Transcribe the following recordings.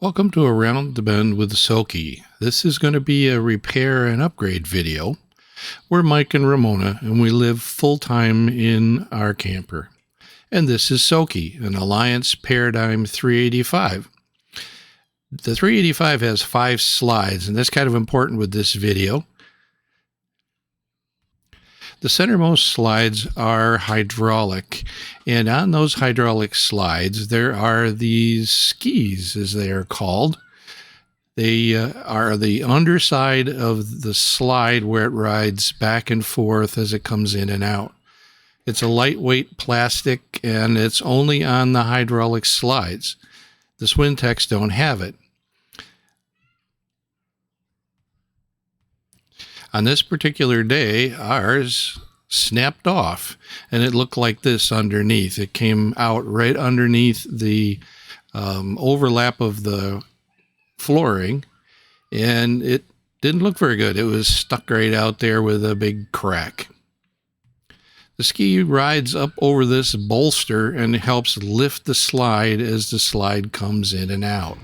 Welcome to Around the Bend with Soki. This is going to be a repair and upgrade video. We're Mike and Ramona, and we live full-time in our camper. And this is Soki, an Alliance Paradigm 385. The 385 has 5 slides, and that's kind of important with this video. The centermost slides are hydraulic, and on those hydraulic slides there are these skis, as they are called. They are the underside of the slide where it rides back and forth as it comes in and out. It's a lightweight plastic, and it's only on the hydraulic slides. The Swintex don't have it. On this particular day, ours snapped off, and it looked like this underneath. It came out right underneath the overlap of the flooring, and it didn't look very good. It was stuck right out there with a big crack. The ski rides up over this bolster and helps lift the slide as the slide comes in and out.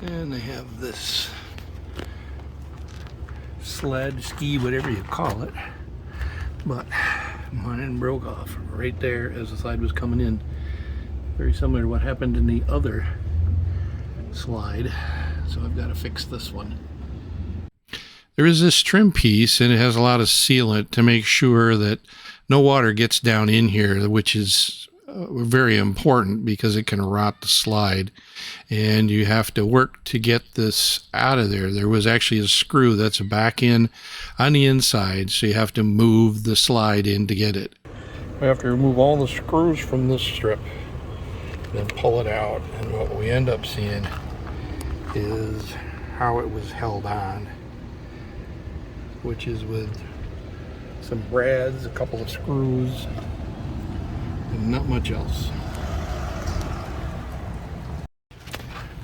And they have this sled, ski, whatever you call it, but mine broke off right there as the slide was coming in. Very similar to what happened in the other slide, so I've got to fix this one. There is this trim piece, and it has a lot of sealant to make sure that no water gets down in here, which is very important because it can rot the slide, and you have to work to get this out of there. There was actually a screw that's back in on the inside, so you have to move the slide in to get it. We have to remove all the screws from this strip, then pull it out, and what we end up seeing is how it was held on, which is with some brads, a couple of screws, and not much else.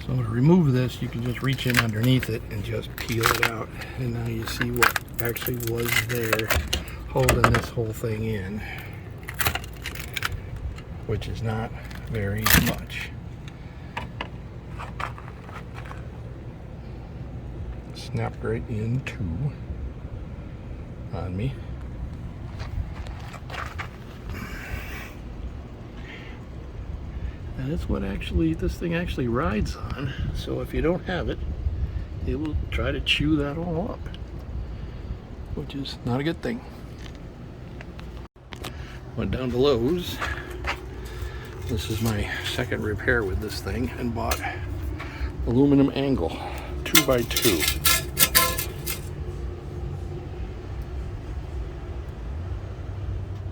So to remove this, you can just reach in underneath it and just peel it out, and now you see what actually was there holding this whole thing in, which is not very much. Snapped right in two on me. And that's what this thing actually rides on. So if you don't have it, it will try to chew that all up, which is not a good thing. Went down to Lowe's. This is my second repair with this thing, and bought aluminum angle 2x2.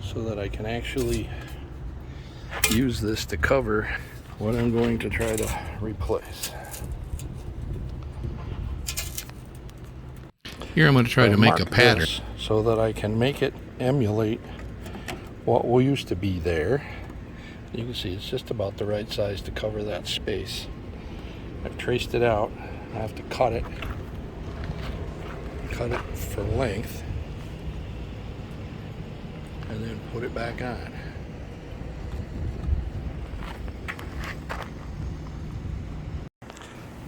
So that I can actually use this to cover what I'm going to try to replace. Here I'm going to try to make a pattern so that I can make it emulate what used to be there. You can see it's just about the right size to cover that space. I've traced it out. I have to cut it for length, and then put it back on.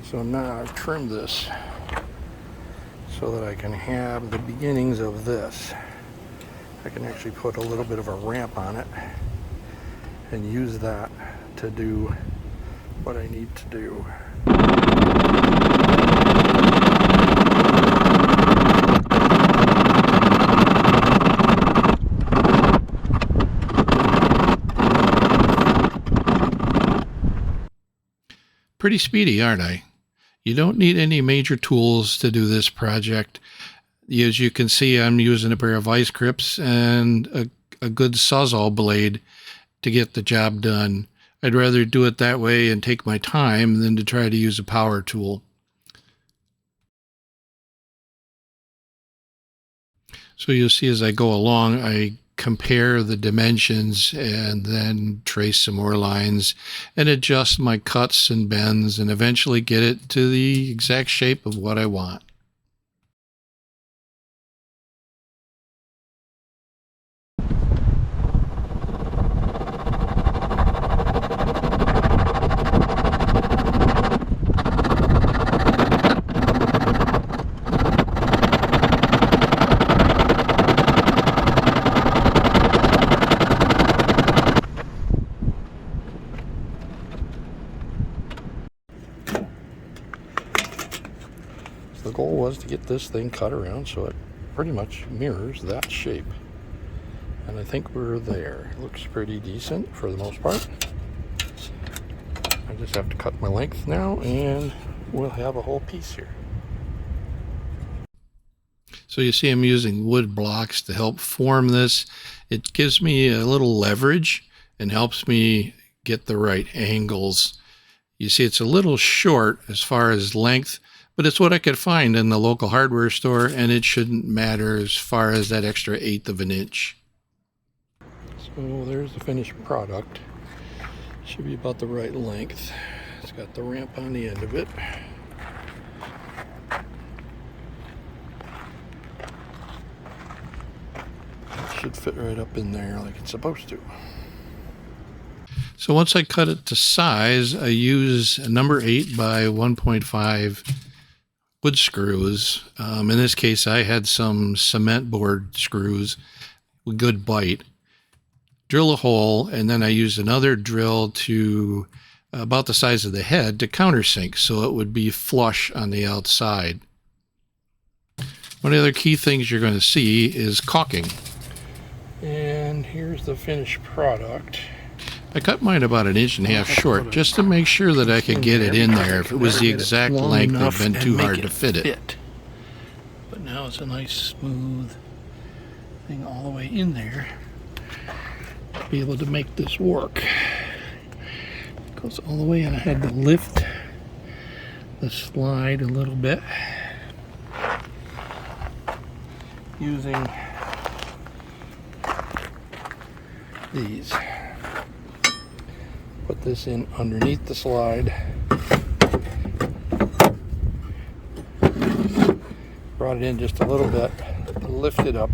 So now I've trimmed this so that I can have the beginnings of this. I can actually put a little bit of a ramp on it and use that to do what I need to do. Pretty speedy, aren't I? You don't need any major tools to do this project. As you can see, I'm using a pair of vice grips and a good sawzall blade to get the job done. I'd rather do it that way and take my time than to try to use a power tool. So you'll see as I go along, I compare the dimensions and then trace some more lines and adjust my cuts and bends and eventually get it to the exact shape of what I want. The goal was to get this thing cut around so it pretty much mirrors that shape. And I think we're there. It looks pretty decent for the most part. I just have to cut my length now and we'll have a whole piece here. So you see I'm using wood blocks to help form this. It gives me a little leverage and helps me get the right angles. You see it's a little short as far as length, but it's what I could find in the local hardware store, and it shouldn't matter as far as that extra 1/8 of an inch. So there's the finished product. Should be about the right length. It's got the ramp on the end of it. It should fit right up in there like it's supposed to. So once I cut it to size, I use a number 8 by 1.5 wood screws. In this case, I had some cement board screws with good bite. Drill a hole, and then I used another drill to about the size of the head to countersink so it would be flush on the outside. One of the other key things you're going to see is caulking. And here's the finished product. I cut mine about 1.5 inches short just to make sure that I could get it in there. If it was the exact length, it would have been too hard to fit it. But now it's a nice smooth thing all the way in there to be able to make this work. It goes all the way, and I had to lift the slide a little bit using these. Put this in underneath the slide. Brought it in just a little bit, lift it up,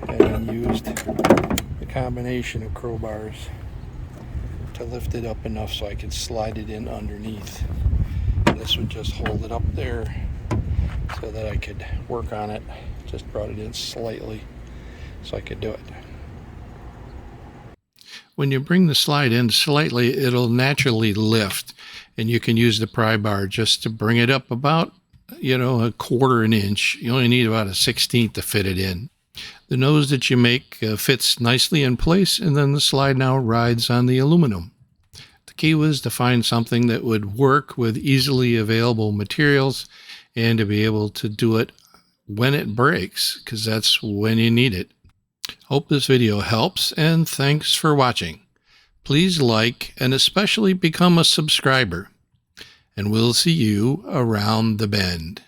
and used the combination of crowbars to lift it up enough so I could slide it in underneath. This would just hold it up there so that I could work on it. Just brought it in slightly so I could do it. When you bring the slide in slightly, it'll naturally lift, and you can use the pry bar just to bring it up about, 1/4 inch. You only need about a 1/16 to fit it in. The nose that you make fits nicely in place, and then the slide now rides on the aluminum. The key was to find something that would work with easily available materials and to be able to do it when it breaks, because that's when you need it. Hope this video helps, and thanks for watching. Please like and especially become a subscriber, and we'll see you around the bend.